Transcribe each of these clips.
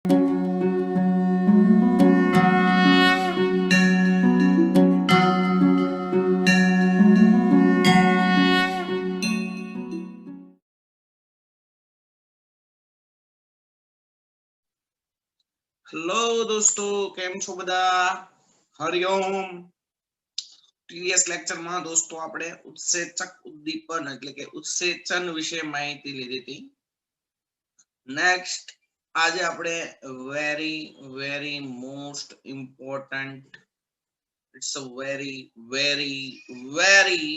Hello દોસ્તો, કેમ છો બધા? હરિઓમ. પ્રીવિયસ લેક્ચર માં દોસ્તો આપણે ઉત્સેચક ઉદ્દીપન એટલે કે ઉત્સેચન વિશે માહિતી લીધી હતી. નેક્સ્ટ આજે આપણે very most important, it's a very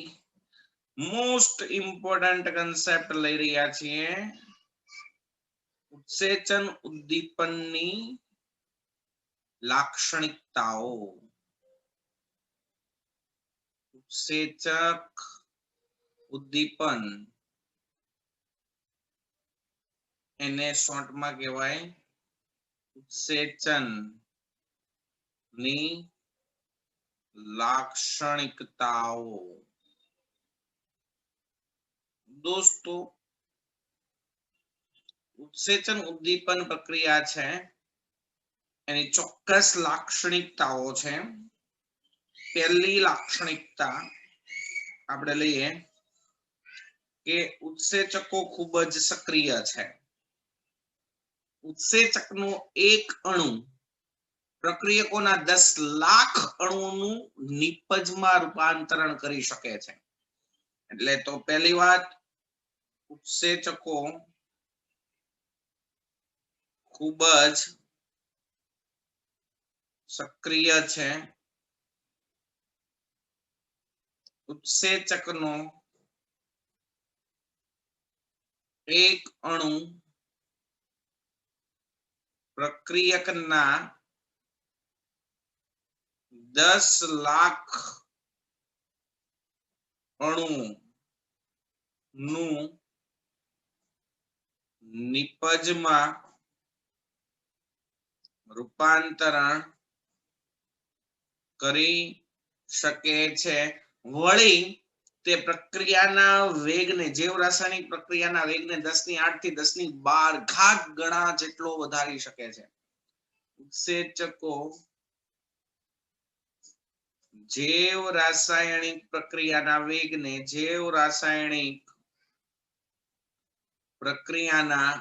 most important concept લઈ રહ્યા છીએ. ઉત્સેચન ઉદ્દીપનની લાક્ષણિકતાઓ. ઉત્સેચક ઉદ્દીપન એને શોર્ટમાં કહેવાય ઉત્સેચન ની લાક્ષણિકતાઓ. દોસ્તો, ઉત્સેચન ઉદ્દીપન પ્રક્રિયા છે એની ચોક્કસ લાક્ષણિકતાઓ છે. પહેલી લાક્ષણિકતા આપણે લઈએ કે ઉત્સેચકો ખૂબ જ સક્રિય છે. ઉત્સેચકનો એક અણુ પ્રક્રિયકોના 10 લાખ અણુઓનું નિપજમાં રૂપાંતરણ કરી શકે છે. એટલે તો પહેલી વાત, ઉત્સેચકો ખૂબ જ સક્રિય છે. ઉત્સેચકનો એક અણુ પ્રક્રિયકના 10 લાખ અણુનું નિપજમાં રૂપાંતરણ કરી શકે છે. વળી તે પ્રક્રિયાના વેગને, જૈવ રાસાયણિક પ્રક્રિયાના વેગને 10⁸ થી 10⁻12 ગણા જેટલો વધારી શકે છે. ઉત્સેચકો જૈવ રાસાયણિક પ્રક્રિયાના વેગને, જૈવ રાસાયણિક પ્રક્રિયાના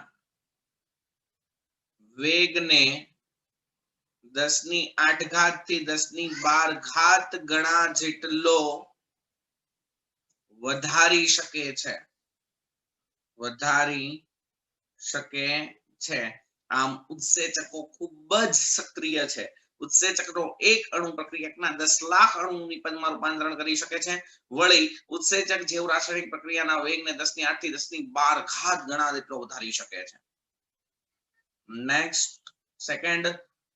વેગને 10⁸ થી 10⁻12 ગણા જેટલો વધારી શકે છે. આમ ઉત્સેચકો ખૂબ જ સક્રિય છે. ઉત્સેચકનો એક અણુ પ્રક્રિયકના 10 લાખ અણુનું નિપજમાં રૂપાંતરણ કરી શકે છે. વળી ઉત્સેચક જૈવ રાસાયણિક પ્રક્રિયાના વેગને 10⁸ થી 10⁻12 ગણા જેટલો વધારી શકે છે. નેક્સ્ટ સેકન્ડ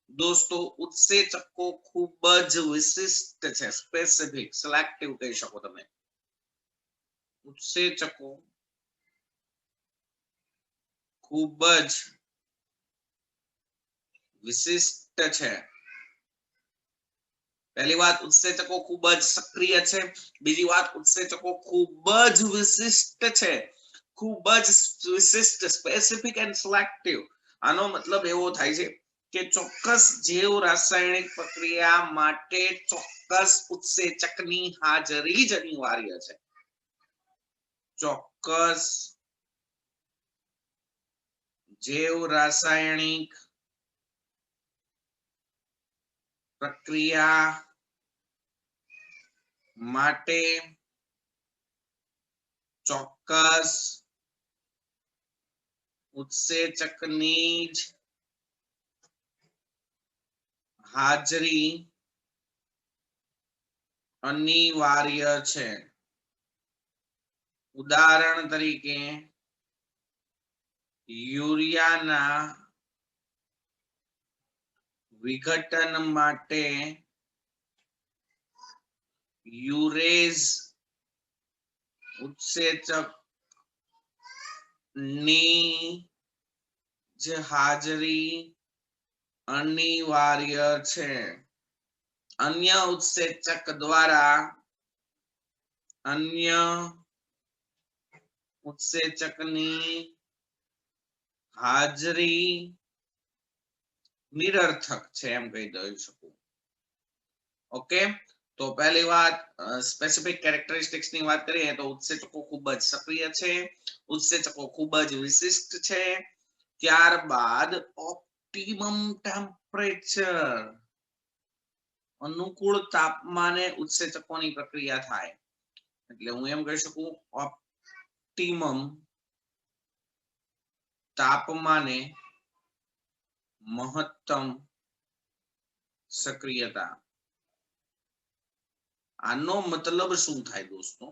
દોસ્તો, ઉત્સેચકો ખૂબ જ વિશિષ્ટ છે, સ્પેસિફિક, સિલેક્ટિવ કહી શકો તમે. ઉત્સેચકો ખૂબ જ વિશિષ્ટ છે. પહેલી વાત, ઉત્સેચકો ખૂબ જ સક્રિય છે. બીજી વાત, ઉત્સેચકો ખૂબ જ વિશિષ્ટ છે. ખૂબ જ વિશિષ્ટ, સ્પેસિફિક એન્ડ સિલેક્ટિવ. આનો મતલબ એવો થાય છે કે ચોક્કસ જૈવ રાસાયણિક પ્રક્રિયા માટે ચોક્કસ ઉત્સેચકની હાજરી જ અનિવાર્ય છે. ચોક્કસ જૈવ રાસાયણિક પ્રક્રિયા માટે ચોક્કસ ઉત્સેચકની જ હાજરી અનિવાર્ય છે. ઉદાહરણ તરીકે યુરિયાના વિઘટન માટે યુરેઝ ઉત્સેચક ની જ હાજરી અનિવાર્ય છે. અન્ય ઉત્સેચક દ્વારા અન્ય ઉત્સેચકની હાજરી નિરર્થક છે એમ કહી દઈ શકું. ઓકે, તો પહેલી વાત સ્પેસિફિક કેરેક્ટરિસ્ટિક્સ ની વાત કરીએ તો ઉત્સેચકો ખૂબ જ સક્રિય છે, ઉત્સેચકો ખૂબ જ વિશિષ્ટ છે. ત્યારબાદ ઓપ્ટિમમ ટેમ્પરેચર, અનુકૂળ તાપમાને ઉત્સેચકોની પ્રક્રિયા થાય. એટલે હું એમ કહી શકું ઓપ્ટિમમ તાપમાને મહત્તમ સક્રિયતા. આનો મતલબ શું થાય દોસ્તો?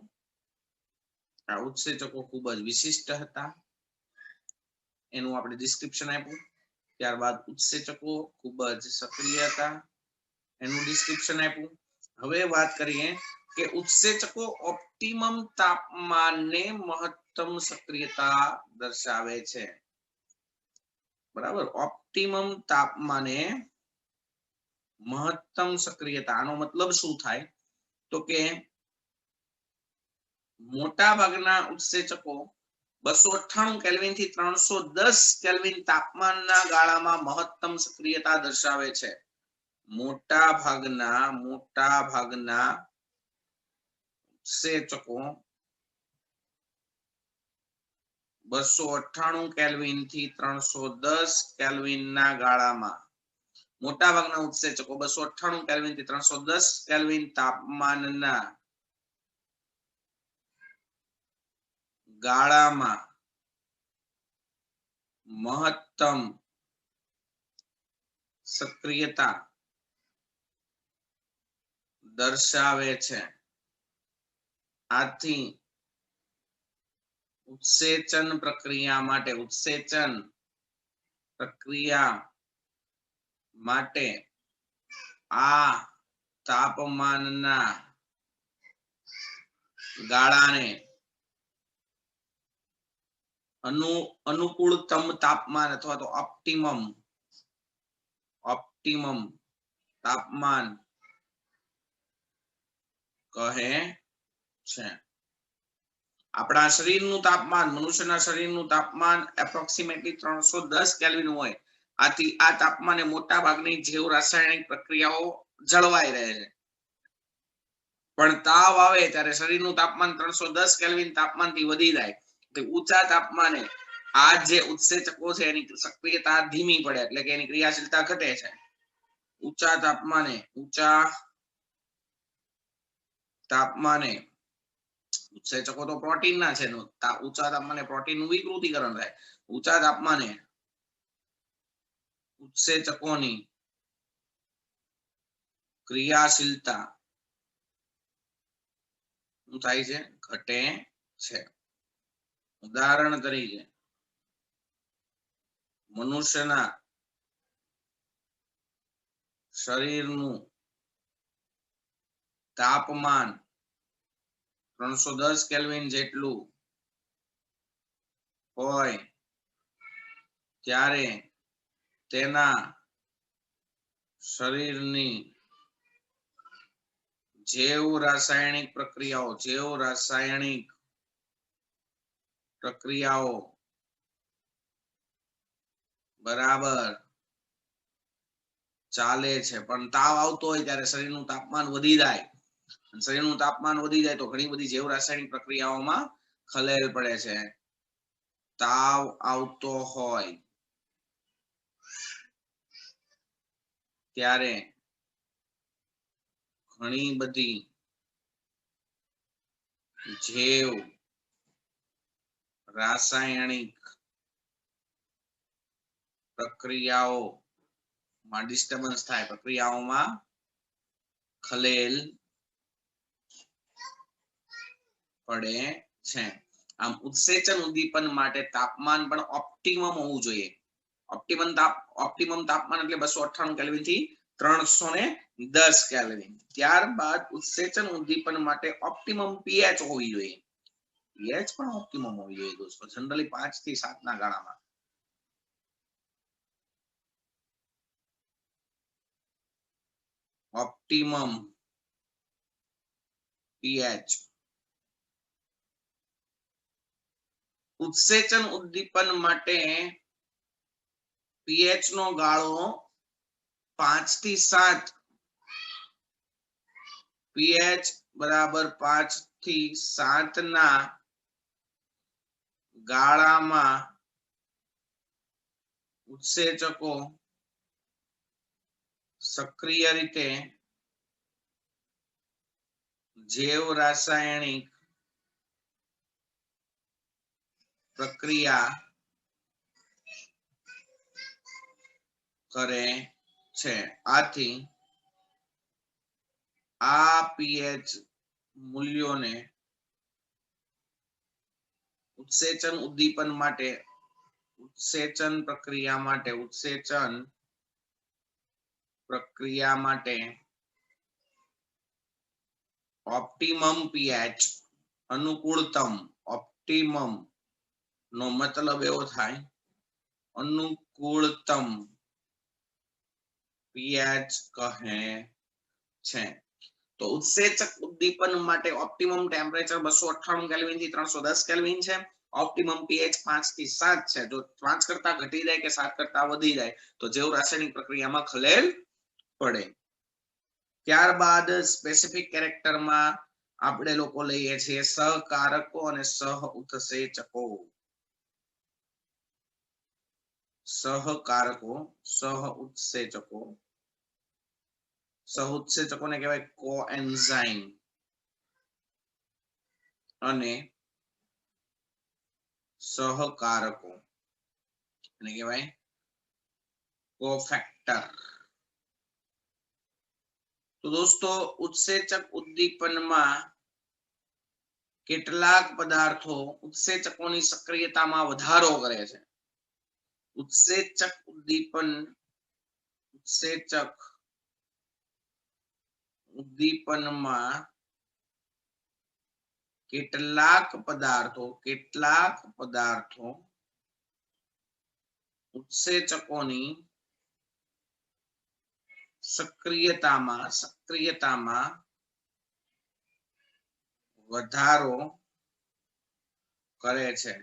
આ ઉત્સેચકો ખૂબ જ વિશિષ્ટ હતા, એનું આપણે ડિસ્ક્રિપ્શન આપ્યું. ત્યારબાદ ઉત્સેચકો ખૂબ જ સક્રિય હતા, એનું ડિસ્ક્રિપ્શન આપ્યું. હવે વાત કરીએ કે ઉત્સેચકો ઓપ્ટિમમ તાપમાને મહત્તમ સક્રિયતા દર્શાવે છે. બરાબર, ઓપ્ટિમમ તાપમાને મહત્તમ સક્રિયતા, આનો મતલબ શું થાય તો કે મોટા ભાગના ઉત્સેચકો 298 કેલ્વિન થી 310 કેલ્વિન તાપમાનના ગાળામાં મહત્તમ સક્રિયતા દર્શાવે છે. મોટા ભાગના ઉત્સેચકો 298 કેલ્વિન થી 310 કેલ્વિન ના ગાળામાં, મોટા ભાગના ઉત્સેચકો 298 કેલ્વિન થી 310 કેલ્વિન તાપમાનના ગાળામાં મહત્તમ સક્રિયતા દર્શાવે છે. આથી ઉત્સેચન પ્રક્રિયા માટે આ તાપમાનના ગાળાને અનુકૂળતમ તાપમાન અથવા તો ઓપ્ટિમમ તાપમાન કહે છે. આપણા શરીરનું તાપમાન, મનુષ્યના શરીરનું તાપમાન એપ્રોક્સિમેટલી 310 કેલ્વિન હોય. આથી આ તાપમાને મોટા ભાગની જૈવ રાસાયણિક પ્રક્રિયાઓ જળવાઈ રહે છે. પણ તાવ આવે ત્યારે શરીરનું તાપમાન 310 કેલ્વિન તાપમાનથી વધી જાય. તો ઊંચા તાપમાને આ જે ઉત્સેચકો છે એની સક્રિયતા ધીમી પડે, એટલે કે એની ક્રિયાશીલતા ઘટે છે. ઊંચા તાપમાને ઉત્સેચકો તો પ્રોટીન ના છે, ઊંચા તાપમાને પ્રોટીનનું વિકૃતિકરણ થાય. ઊંચા તાપમાને ઉત્સેચકોની ક્રિયાશીલતા શું થાય છે? ઘટે છે. ઉદાહરણ તરીકે મનુષ્યના શરીરનું તાપમાન 310 કેલ્વિન જેટલું હોય ત્યારે તેના શરીરની જૈવ રાસાયણિક પ્રક્રિયાઓ બરાબર ચાલે છે. પણ તાવ આવતો હોય ત્યારે શરીરનું તાપમાન વધી જાય. શરીરનું તાપમાન વધી જાય તો ઘણી બધી જૈવ રાસાયણિક પ્રક્રિયાઓમાં ખલેલ પડે છે. તાવ આવતો હોય ત્યારે ઘણી બધી જૈવ રાસાયણિક પ્રક્રિયાઓમાં ડિસ્ટર્બન્સ થાય, પ્રક્રિયાઓમાં ખલેલ પડે છે. આમ ઉત્સેચન ઉદ્દીપન માટે તાપમાન પણ ઓપ્ટિમમ હોવું જોઈએ. ઓપ્ટિમમ તાપમાન એટલે 298 કેલ્વિન થી 310 કેલ્વિન. ત્યારબાદ ઉત્સેચન ઉદ્દીપન માટે ઓપ્ટિમમ પીએચ હોવી જોઈએ. પીએચ પણ ઓપ્ટિમમ હોવી જોઈએ દોસ્તો, જનરલી 5 થી 7 ના ગાળામાં. Optimum pH. ઉત્સેચન ઉદ્દીપન માટે પીએચ નો ગાળો 5 થી 7 pH બરાબર 5 થી 7 ના ગાળામાં ઉત્સેચકો સક્રિય રીતે જૈવ રાસાયણિક પ્રક્રિયા કરે છે. આથી આ pH મૂલ્યોને ઉત્સેચન ઉદ્દીપન માટે ઉત્સેચન પ્રક્રિયા માટે ઓપ્ટિમમ pH અનુકૂળતમ ઓપ્ટિમમ નો મતલબ એવો થાય અનુકૂળતમ pH કહે છે. તો ઉત્સેચક ઉદ્દીપન માટે ઓપ્ટિમમ ટેમ્પરેચર 298 કેલ્વિન થી 310 કેલ્વિન છે. ઓપ્ટિમમ pH 5 થી 7 છે. જો 5 કરતા ઘટી જાય કે 7 કરતા વધી જાય તો જૈવ રાસાયણિક પ્રક્રિયામાં ખલેલ પડે. ત્યારબાદ સ્પેસિફિક કેરેક્ટરમાં આપણે લોકો લઈએ છીએ સહકારકો અને સહ ઉત્સેચકો. સહકારકો સહ ઉત્સેચકોને કહેવાય કોએન્ઝાઇમ અને સહકારકો એને કહેવાય કોફેક્ટર. તો દોસ્તો ઉત્સેચક ઉદ્દીપનમાં કેટલાક પદાર્થો ઉત્સેચકોની સક્રિયતામાં વધારો કરે છે. ઉત્સેચક ઉદ્દીપનમાં કેટલાક પદાર્થો ઉત્સેચકોની સક્રિયતામાં વધારો કરે છે.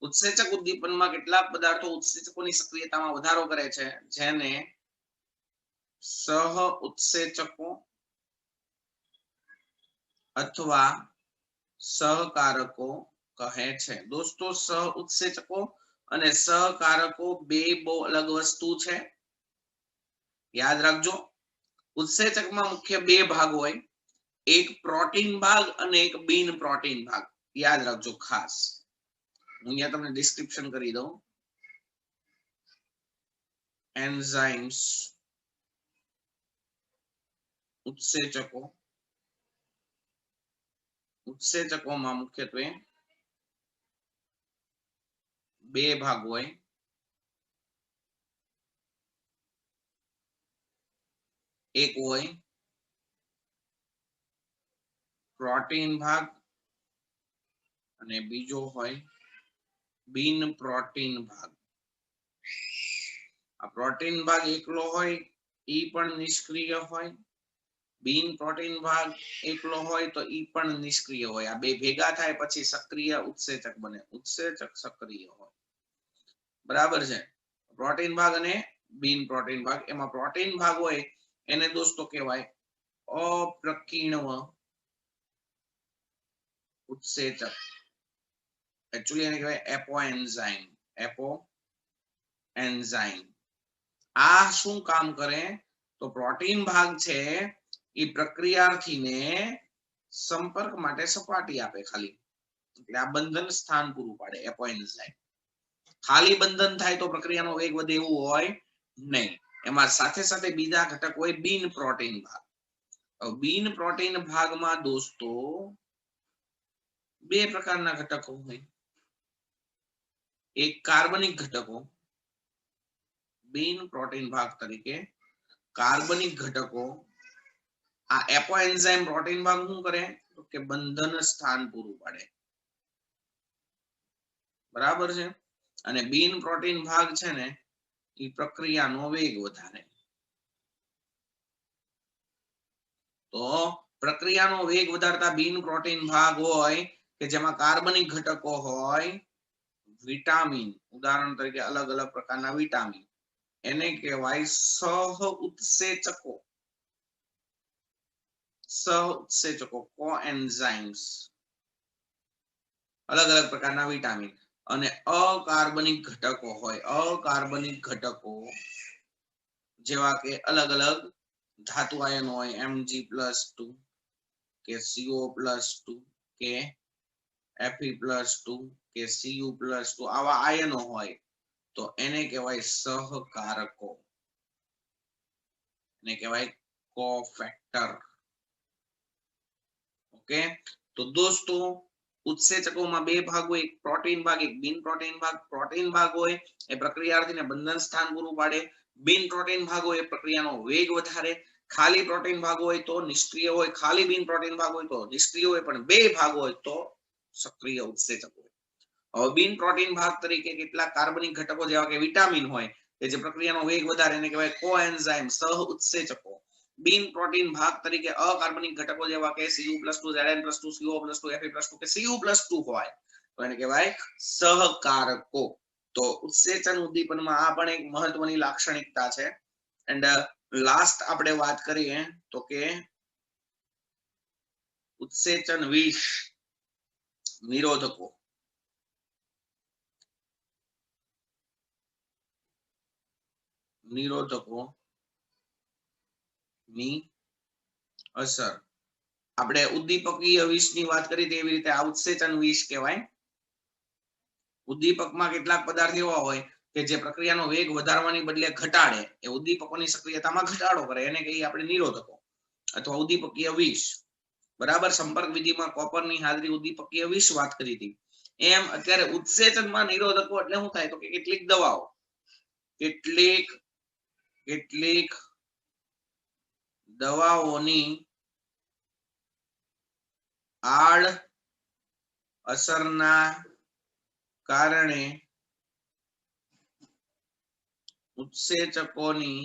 ઉત્સેચક ઉદ્દીપનમાં કેટલાક પદાર્થો ઉત્સેચકોની સક્રિયતામાં વધારો કરે છે જેને સહ ઉત્સેચકો અથવા સહકારકો કહે છે. દોસ્તો સહ ઉત્સેચકો અને સહકારકો બે બહુ અલગ વસ્તુ છે. યાદ રાખજો. ઉત્સેચકમાં મુખ્ય બે ભાગ હોય, એક પ્રોટીન ભાગ અને એક બિન પ્રોટીન ભાગ. યાદ રાખજો ખાસ. હું અહીંયા તમને ડિસ્ક્રિપ્શન કરી દઉં. એન્ઝાઇમ્સ ઉત્સેચકોમાં મુખ્યત્વે બે ભાગ હોય, એક હોય પ્રોટીન ભાગ અને બીજો હોય બિન પ્રોટીન ભાગ. આ પ્રોટીન ભાગ એકલો હોય ઈ પણ નિષ્ક્રિય હોય, બિન પ્રોટીન ભાગ એકલો હોય તો ઈ પણ નિષ્ક્રિય હોય. આ બે ભેગા થાય પછી સક્રિય ઉત્સેચક બને. ઉત્સેચક સક્રિય હોય. બરાબર છે. પ્રોટીન ભાગ અને બિન પ્રોટીન ભાગ. એમાં પ્રોટીન ભાગ હોય એને દોસ્તો કહેવાય અપ્રકીર્ણવ ઉત્સેચક. એકચ્યુઅલી એને કહેવાય એપોએન્ઝાઇમ. આ શું કામ કરે તો પ્રોટીન ભાગ છે એ પ્રક્રિયાર્થીને સંપર્ક માટે સપાટી આપે ખાલી. એટલે આ બંધન સ્થાન પૂરું પાડે એપોએન્ઝાઇમ. ખાલી બંધન થાય તો પ્રક્રિયાનો વેગ વધે એવું હોય નહીં. એમાં સાથે સાથે બીજા ઘટક હોય બિન પ્રોટીન ભાગ. બિન પ્રોટીન ભાગમાં દોસ્તો બે પ્રકારના ઘટકો હોય, એક કાર્બનિક ઘટકો. બિન પ્રોટીન ભાગ તરીકે કાર્બનિક ઘટકો. આ એપોએન્ઝાઇમ પ્રોટીન ભાગ શું કરે તો કે બંધન સ્થાન પૂરું પાડે. બરાબર છે. અને બિન પ્રોટીન ભાગ છે ને એ પ્રક્રિયાનો વેગ વધારે. તો પ્રક્રિયાનો વેગ વધારતા બિન પ્રોટીન ભાગ હોય કે જેમાં કાર્બનિક ઘટકો હોય, વિટામિન ઉદાહરણ તરીકે અલગ અલગ પ્રકારના વિટામિન, એને કહેવાય સહ ઉત્સેચકો. સહ ઉત્સેચકો કોએન્ઝાઇમ્સ, અલગ અલગ પ્રકારના વિટામિન. અને અકાર્બનિક ઘટકો હોય, અકાર્બનિક ઘટકો જેવા કે અલગ અલગ ધાતુ આયનો હોય, Mg+2 કે CO+2 કે Fe+2 કે Cu+2 આવા આયનો હોય તો એને કહેવાય સહકારકો, એને કહેવાય કોફેક્ટર. ઓકે, તો દોસ્તો ઉત્સેચકોમાં બે ભાગ હોય, એક પ્રોટીન ભાગ, એક બિન પ્રોટીન ભાગ. પ્રોટીન ભાગ હોય એ પ્રક્રિયાર્થીને બંધન સ્થાન પૂરું પાડે, બિન પ્રોટીન ભાગ હોય એ પ્રક્રિયાનો વેગ વધારે. ખાલી પ્રોટીન ભાગ હોય તો નિષ્ક્રિય હોય, ખાલી બિન પ્રોટીન ભાગ હોય તો નિષ્ક્રિય હોય, પણ બે ભાગ હોય તો સક્રિય ઉત્સેચક હોય. હવે બિન પ્રોટીન ભાગ તરીકે કેટલાક કાર્બનિક ઘટકો જેવા કે વિટામિન હોય કે જે પ્રક્રિયાનો વેગ વધારે, એને કહેવાય કોએન્ઝાઇમ, સહ ઉત્સેચકો. બિન પ્રોટીન ભાગ તરીકે અકાર્બનિક ઘટકો જેવા કે Cu+2 Zn+2 CO+2 Fe+2 કે Cu+2 હોય તો એને કહેવાય સહકારકો. તો ઉત્સેચન ઉદ્દીપનમાં આ પણ એક મહત્વની લાક્ષણિકતા છે. એન્ડ લાસ્ટ આપણે વાત કરીએ તો કે ઉત્સેચન વિષ નિરોધકો. નિરોધકો ની અસર. આપણે ઉદ્દીપકીય વિષની વાત કરી તેવી રીતે આ ઉત્સેચન વિષ કહેવાય. ઉદ્દીપકમાં કેટલાક પદાર્થ એવા હોય કે જે પ્રક્રિયાનો વેગ વધારવાની બદલે ઘટાડે, એ ઉદ્દીપકોની સક્રિયતામાં ઘટાડો કરે, એને કહીએ આપણે નિરોધકો અથવા ઉદ્દીપકીય વિષ. બરાબર, સંપર્ક વિધિમાં કોપરની હાજરી ઉદ્દીપકીય વિષ વાત કરી હતી. એમ અત્યારે ઉત્સેચનમાં નિરોધકો એટલે શું થાય તો કે કેટલીક દવાઓ, કેટલીક દવાઓની આડ અસરના કારણે ઉત્સેચકોની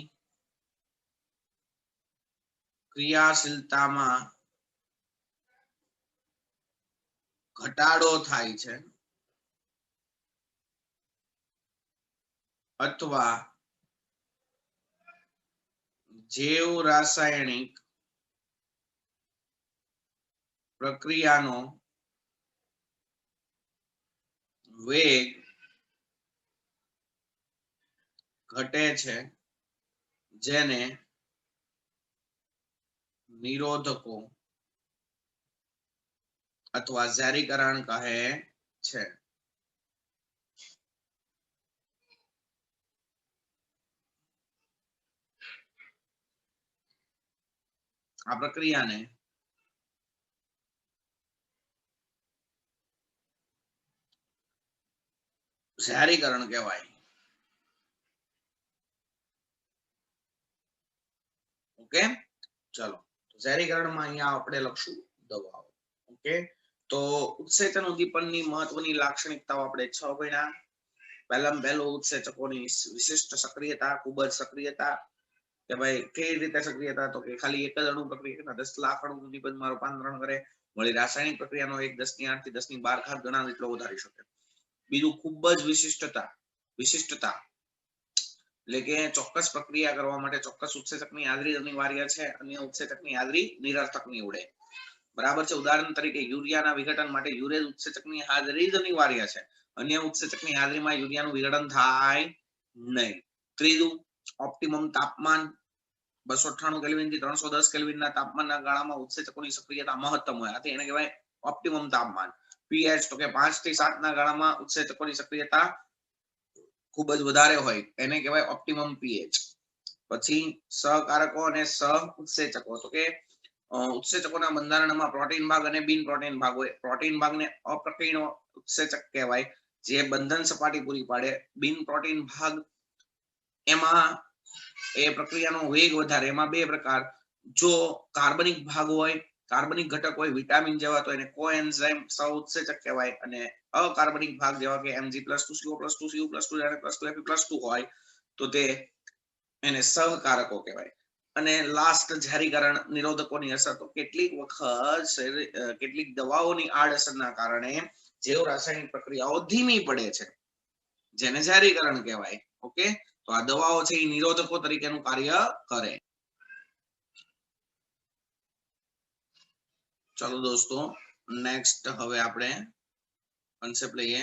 ક્રિયાશીલતામાં ઘટાડો થાય છે અથવા જૈવ રાસાયણિક પ્રક્રિયાનો વેગ ઘટે છે, જેને નિરોધકો અથવા ઝેરીકરણ કહે છે. આ પ્રક્રિયાને ઝેરીકરણ કહેવાય. ઓકે, ચલો ઝેરીકરણમાં અહીંયા આપણે લખશું દવાઓ. ઓકે, તો ઉત્સેચન ઉદ્દીપનની મહત્વની લાક્ષણિકતાઓ આપણે 6 ગણ્યા. પહેલામાં પહેલું ઉત્સેચકોની વિશિષ્ટ સક્રિયતા, ખૂબ જ સક્રિયતા. કે ભાઈ કઈ રીતે સક્રિયતા તો કે ખાલી એક જ અણુ પ્રક્રિયા 10 લાખ અણુ ઉદ્દીપનમાં રૂપાંતરણ કરે. વળી રાસાયણિક પ્રક્રિયાનો એક 10^8 થી 10^12 ગણા જેટલો વધારી શકે. બીજું ખૂબ જ વિશિષ્ટતા એટલે કે ચોક્કસ પ્રક્રિયા કરવા માટે ચોક્કસ ઉત્સેચકની હાજરી અનિવાર્ય છે, અન્ય ઉત્સેચકની હાજરી નિરર્થક નીવડે. બરાબર છે. ઉદાહરણ તરીકે યુરિયાના વિઘટન માટે યુરેઝ ઉત્સેચકની હાજરી જ અનિવાર્ય છે, અન્ય ઉત્સેચકની હાજરીમાં યુરિયાનું વિઘટન થાય નહીં. ત્રીજું, ઓપ્ટિમમ તાપમાન 298 કેલ્વિન થી 310 કેલ્વિનના તાપમાનના ગાળામાં ઉત્સેચકોની સક્રિયતા મહત્તમ હોય, આથી એને કહેવાય ઓપ્ટિમમ તાપમાન. પીએચ તો કે 5 થી 7 ના ગાળામાં ઉત્સેચકોની સક્રિયતા ખૂબ જ વધારે હોય, એને કહેવાય ઓપ્ટિમમ પીએચ. પછી સહકારકો અને સહ ઉત્સેચકો તો કે ઉત્સેચકોના બંધારણમાં પ્રોટીન ભાગ અને બિન પ્રોટીન ભાગ હોય. પ્રોટીન ભાગને અપ્રકીર્ણ ઉત્સેચક કહેવાય, જે બંધન સપાટી પૂરી પાડે. બિન પ્રોટીન ભાગ એમાં એ પ્રક્રિયાનો વેગ વધારે. એમાં બે પ્રકાર, જો કાર્બનિક ભાગ હોય, કાર્બનિક ઘટક હોય વિટામિન જેવા તો એને કોએન્ઝાઇમ સહ ઉત્સેચક કહેવાય, અને અકાર્બનિક ભાગ જેવા કે Mg+2 CO+2 Cu+2 Zn+2 Fe+2 હોય તો તે એને સહકારકો કહેવાય. અને લાસ્ટ ઝેરીકરણ નિરોધકોની અસર તો કેટલીક વખત કેટલીક દવાઓની આડઅસરના કારણે જૈવ રાસાયણિક પ્રક્રિયાઓ ધીમી પડે છે, જેને ઝેરીકરણ કહેવાય. ઓકે, તો આ દવાઓ છે એ નિરોધકો તરીકેનું કાર્ય કરે. ચાલો દોસ્તો, નેક્સ્ટ હવે આપણે કોન્સેપ્ટ લઈએ.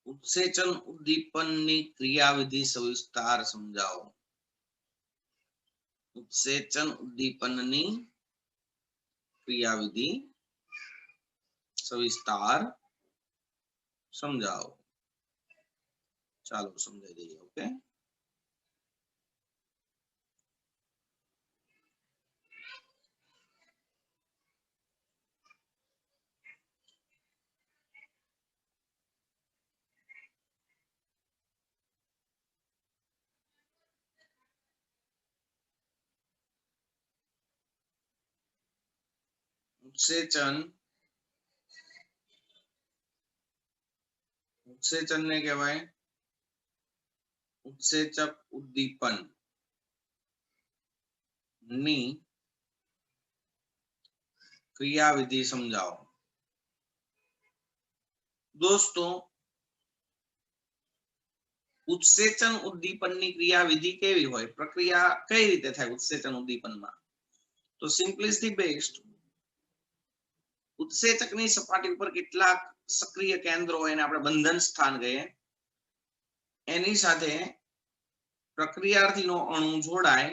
ઉત્સેચન ઉદ્દીપનની ક્રિયાવિધિ સવિસ્તાર સમજાવો. ઉત્સેચન ઉદ્દીપનની ક્રિયાવિધિ સવિસ્તાર સમજાવો. ચાલો સમજાઈ દઈએ. ઓકે, ઉત્સેચન ને કહેવાય ઉત્સેચક ઉદ્દીપન ની ક્રિયાવિધિ સમજાવો. દોસ્તો, ઉત્સેચન ઉદ્દીપનની ક્રિયાવિધિ કેવી હોય, પ્રક્રિયા કઈ રીતે થાય ઉત્સેચન ઉદ્દીપનમાં? તો સિમ્પલી ધી બેસ્ટ. ઉત્સેચકની સપાટી ઉપર કેટલાક સક્રિય કેન્દ્રો હોય એને આપણે બંધન સ્થાન કહીએ. એની સાથે પ્રક્રિયાર્થીનો અણુ જોડાય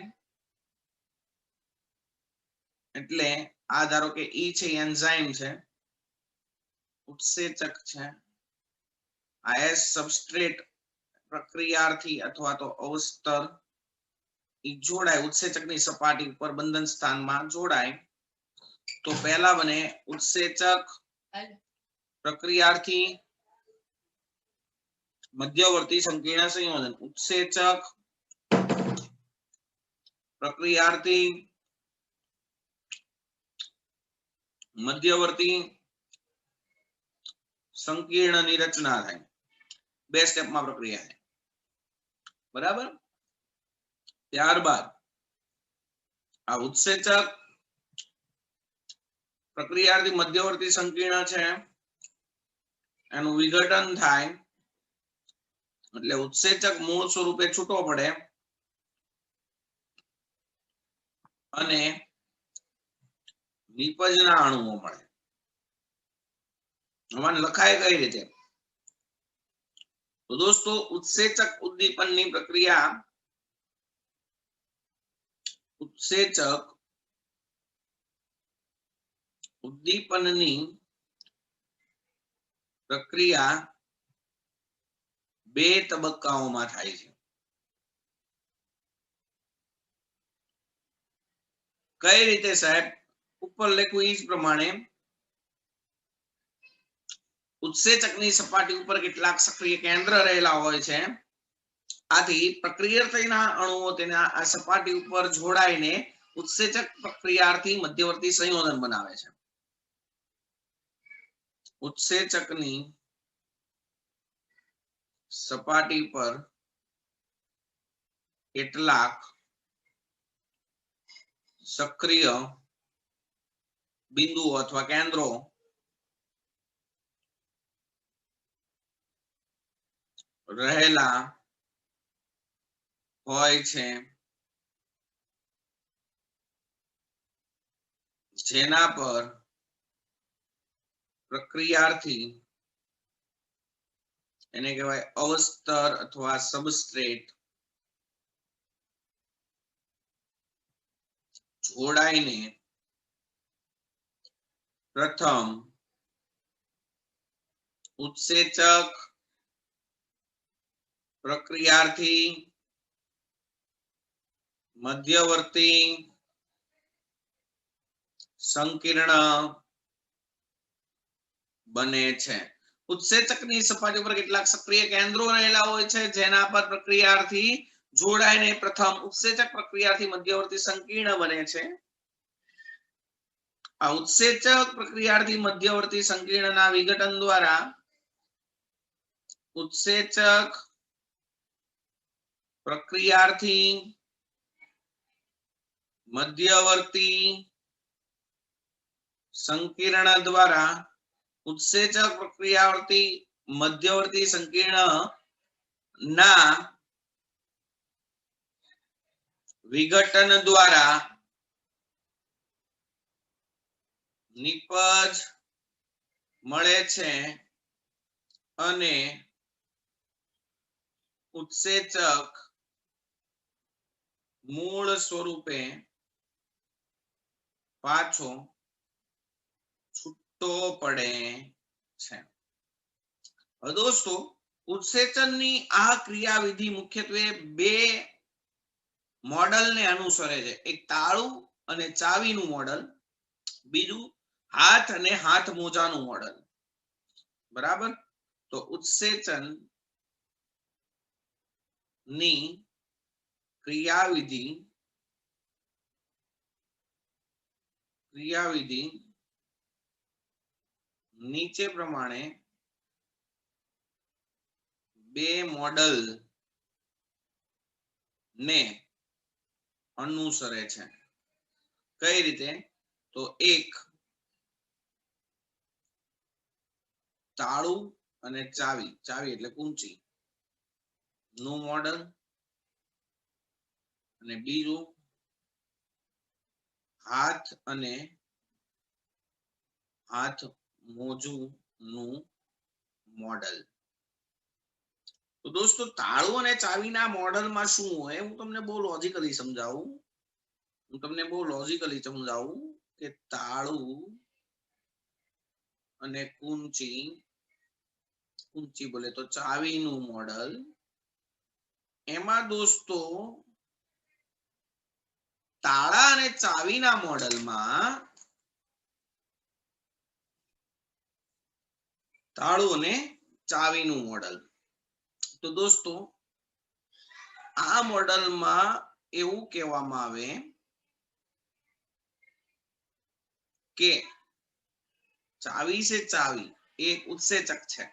એટલે આ ધારો કે ઈ છે એન્ઝાઇમ છે, ઉત્સેચક છે, આ એસ સબસ્ટ્રેટ પ્રક્રિયાર્થી અથવા તો અવસ્તર ઈ જોડાય ઉત્સેચકની સપાટી ઉપર બંધન સ્થાનમાં જોડાય તો પહેલા બને ઉત્સેચક પ્રક્રિયાર્થી મધ્યવર્તી સંકીર્ણ સંયોજન. ઉત્સેચક પ્રક્રિયાર્થી મધ્યવર્તી સંકીર્ણની રચના થાય. બે સ્ટેપમાં પ્રક્રિયા થાય. બરાબર. ત્યારબાદ આ ઉત્સેચક પ્રક્રિયાર્થી મધ્યવર્તી સંકીર્ણ છે એનું વિઘટન થાય એટલે ઉત્સેચક મૂળ સ્વરૂપે છૂટો પડે અને નિપજના અણુઓ મળે. આમાં લખાય કઈ રીતે? તો દોસ્તો, ઉત્સેચક ઉદ્દીપનની પ્રક્રિયા ઉત્સેચક ઉદ્દીપનની પ્રક્રિયા બે તબક્કાઓમાં થાય છે. કઈ રીતે સાહેબ? ઉપર લખ્યું એ જ પ્રમાણે ઉત્સેચકની સપાટી ઉપર કેટલાક સક્રિય કેન્દ્ર રહેલા હોય છે. આથી પ્રક્રિયાર્થીના અણુઓ તેના આ સપાટી ઉપર જોડાઈને ઉત્સેચક પ્રક્રિયાર્થી મધ્યવર્તી સંયોજન બનાવે છે. ઉત્સેચકની સપાટી પર કેટલાક સક્રિય બિંદુઓ અથવા કેન્દ્રો રહેલા હોય છે જેના પર પ્રક્રિયાર્થી એને કહેવાય અવસ્તર અથવા સબસ્ટ્રેટ જોડાઈને પ્રથમ ઉત્સેચક પ્રક્રિયાર્થી મધ્યવર્તી સંકીર્ણ બને છે. ઉત્સેચકની સપાટી પર કેટલાક સક્રિય કેન્દ્રો રહેલા હોય છે જેના પર પ્રક્રિયાર્થી જોડાઈને પ્રથમ ઉત્સેચક પ્રક્રિયાર્થી મધ્યવર્તી સંકીર્ણ બને છે. આ ઉત્સેચક પ્રક્રિયાર્થી મધ્યવર્તી સંકીર્ણના વિઘટન દ્વારા ઉત્સેચક પ્રક્રિયાર્થી મધ્યવર્તી સંકીર્ણ દ્વારા ઉત્સેચક પ્રક્રિયાર્થી મધ્યવર્તી સંકીર્ણ ના વિઘટન દ્વારા નિપજ મળે છે અને ઉત્સેચક મૂળ સ્વરૂપે પાછો છૂટો પડે છે. હવે દોસ્તો ઉત્સેચનની આ ક્રિયાવિધિ મુખ્યત્વે બે મોડલને અનુસરે છે. એક તાળું અને ચાવીનું મોડલ, બીજું હાથ અને હાથ મોજાનું મોડલ. બરાબર. તો ઉત્સેચન ની ક્રિયાવિધિ નીચે પ્રમાણે બે મોડલ ને અનુસરે છે. કઈ રીતે? તો એક તાળું અને ચાવી, ચાવી એટલે કુંચી નું મોડલ, અને બીજું હાથ અને હાથ મોજું નું મોડલ. તો દોસ્તો તાળું અને ચાવીના મોડલમાં શું હોય હું તમને બહુ લોજિકલી સમજાવું કે તાળું અને કુંચી બોલે તો ચાવીનું મોડલ. એમાં દોસ્તો તાળા અને ચાવીના મોડલમાં તાળું અને ચાવીનું મોડલ. તો દોસ્તો આ મોડલમાં એવું કહેવામાં આવે કે ચાવી છે, ચાવી એક ઉત્સેચક છે.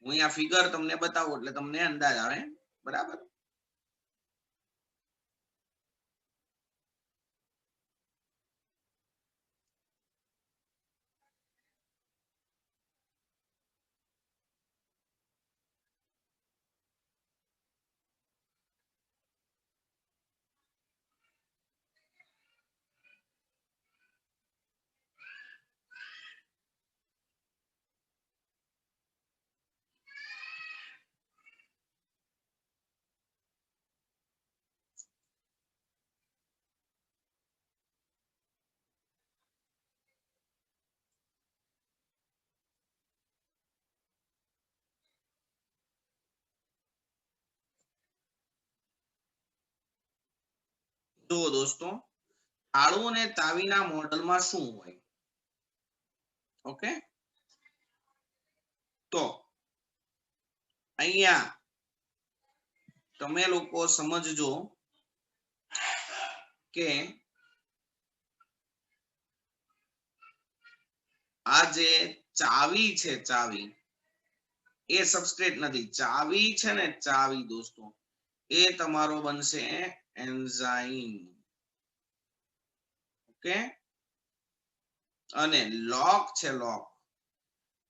હું અહીંયા ફિગર તમને બતાવું એટલે તમને અંદાજ આવે. બરાબર. તો દોસ્તો તાળું અને ચાવીના મોડલમાં શું હોય? ઓકે, તો અહીંયા તમે લોકો સમજજો કે આ જે ચાવી છે, ચાવી એ સબસ્ટ્રેટ નથી. ચાવી છે ને, ચાવી દોસ્તો એ તમારો બનશે એન્ઝાઇમ. ઓકે, અને લોક છે, લોક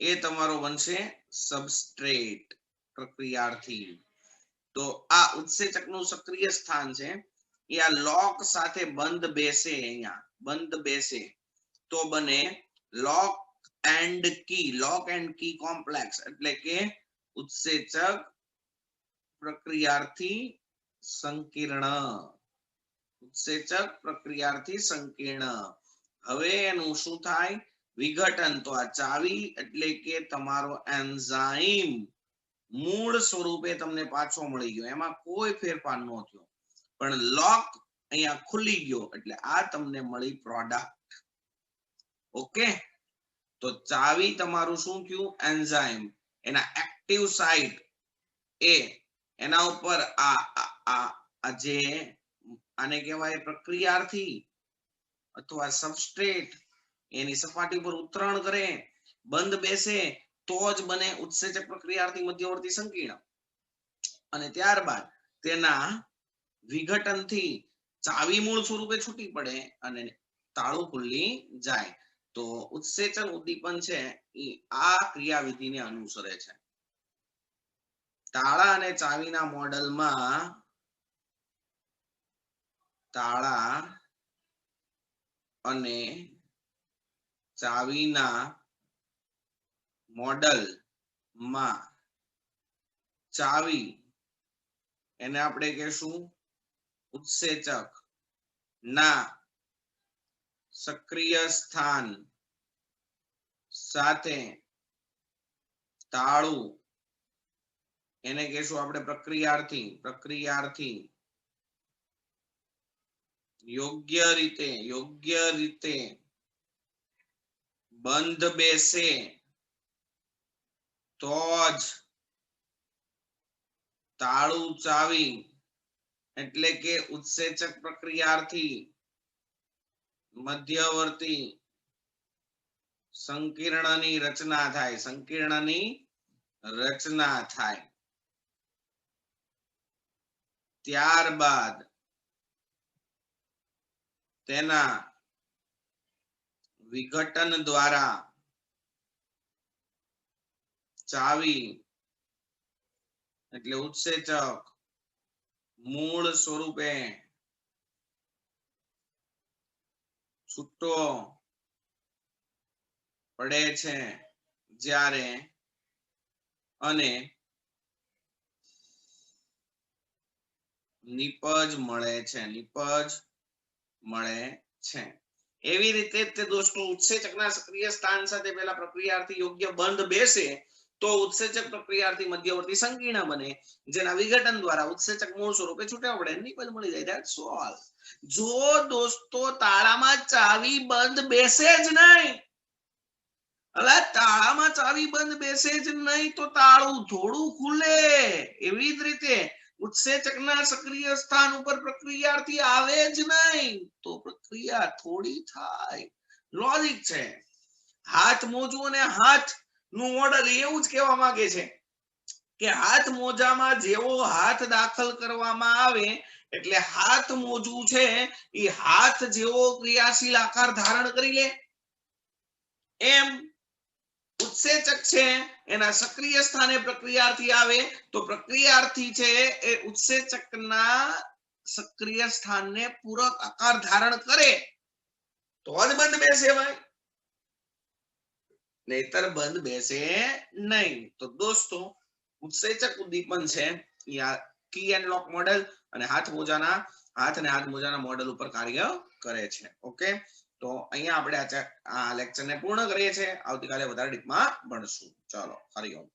એ તમારો બનશે સબસ્ટ્રેટ પ્રક્રિયાર્થી. તો આ ઉત્સેચકનું સક્રિય સ્થાન છે એ આ લોક સાથે બંધ બેસે, અહીંયા બંધ બેસે તો બને લોક એન્ડ કી કોમ્પ્લેક્સ, એટલે કે ઉત્સેચક પ્રક્રિયાર્થી સંકીર્ણ. હવે એનું શું થાય? વિઘટન. તો આ ચાવી એટલે કે તમારો એન્ઝાઇમ મૂળ સ્વરૂપે તમને પાછો મળી ગયો, એમાં કોઈ ફેરફાર ન થયો, પણ લોક અહીંયા ખુલી ગયો એટલે આ તમને મળી પ્રોડક્ટ. ઓકે, તો ચાવી તમારું શું થયું? એન્ઝાઇમ. એના એક્ટિવ સાઇટ એ એના ઉપર આ જે આને કહેવાય પ્રક્રિયાર્થી અથવા સબસ્ટ્રેટ એની સપાટી પર ઉતરણ કરે, બંધ બેસે તો જ બને ઉત્સેચક પ્રક્રિયાર્થી મધ્યવર્તી સંકીર્ણ. અને ત્યારબાદ તેના વિઘટનથી ચાવી મૂળ સ્વરૂપે છૂટી પડે અને તાળું ખુલી જાય. તો ઉત્સેચન ઉદ્દીપન છે એ આ ક્રિયાવિધિને અનુસરે છે. તાળા અને ચાવીના મોડલમાં તાળા અને ચાવીના મોડલમાં ચાવી એને આપણે કહેશું ઉત્સેચક ના સક્રિય સ્થાન સાથે તાળું એને કહેશું આપણે પ્રક્રિયાર્થી યોગ્ય રીતે બંધ બેસે તો જ તાળું ચાવી એટલે કે ઉત્સેચક પ્રક્રિયાર્થી મધ્યવર્તી સંકીર્ણની રચના થાય. ત્યારબાદ તેના વિઘટન દ્વારા ચાવી એટલે ઉત્સેચક મૂળ સ્વરૂપે છૂટો પડે છે જ્યારે અને નિપજ મળે છે. એવી રીતે તે દોસ્તો ઉત્સેચકના સક્રિય સ્થાન સાથે પહેલા પ્રક્રિયાર્થી યોગ્ય બંધ બેસે તો ઉત્સેચક પ્રક્રિયાર્થી મધ્યવર્તી સંકીર્ણ બને, જેના વિઘટન દ્વારા ઉત્સેચક મૂળ સ્વરૂપે છૂટા પડે, નિપજ મળી જાય. That's all. જો દોસ્તો તાળામાં ચાવી બંધ બેસે જ નહીં, તાળામાં ચાવી બંધ બેસે જ નહીં તો તાળું થોડું ખુલે. એવી જ રીતે ઉત્સેચકના સક્રિય સ્થાન ઉપર પ્રક્રિયાર્થી આવે જ નહીં તો પ્રક્રિયા થોડી થાય. લોજિક છે. હાથ મોજું અને હાથ નું મોડલ એવું જ કહેવા માંગે છે કે હાથ મોજામાં જેવો હાથ દાખલ કરવામાં આવે એટલે હાથ મોજું છે એ હાથ જેવો ક્રિયાશીલ આકાર ધારણ કરી લે. એમ ઉત્સેચક છે એના સક્રિય સ્થાને પ્રક્રિયાર્થી આવે તો પ્રક્રિયાર્થી છે એ ઉત્સેચકના સક્રિય સ્થાનને પૂરક આકાર ધારણ કરે તો જ બંધ બેસે ભાઈ, નહીતર બંધ બેસે નહીં. તો દોસ્તો ઉત્સેચક ઉદ્દીપન છે કી એન્ડ લોક મોડેલ અને હાથ અને હાથ મોજાના મોડેલ ઉપર કાર્ય કરે છે. ઓકે, તો અહીંયા આપણે આ લેક્ચરને પૂર્ણ કરીએ છીએ. આવતીકાલે વધારે ડીપમાં ભણશું. ચાલો, હરિઓમ.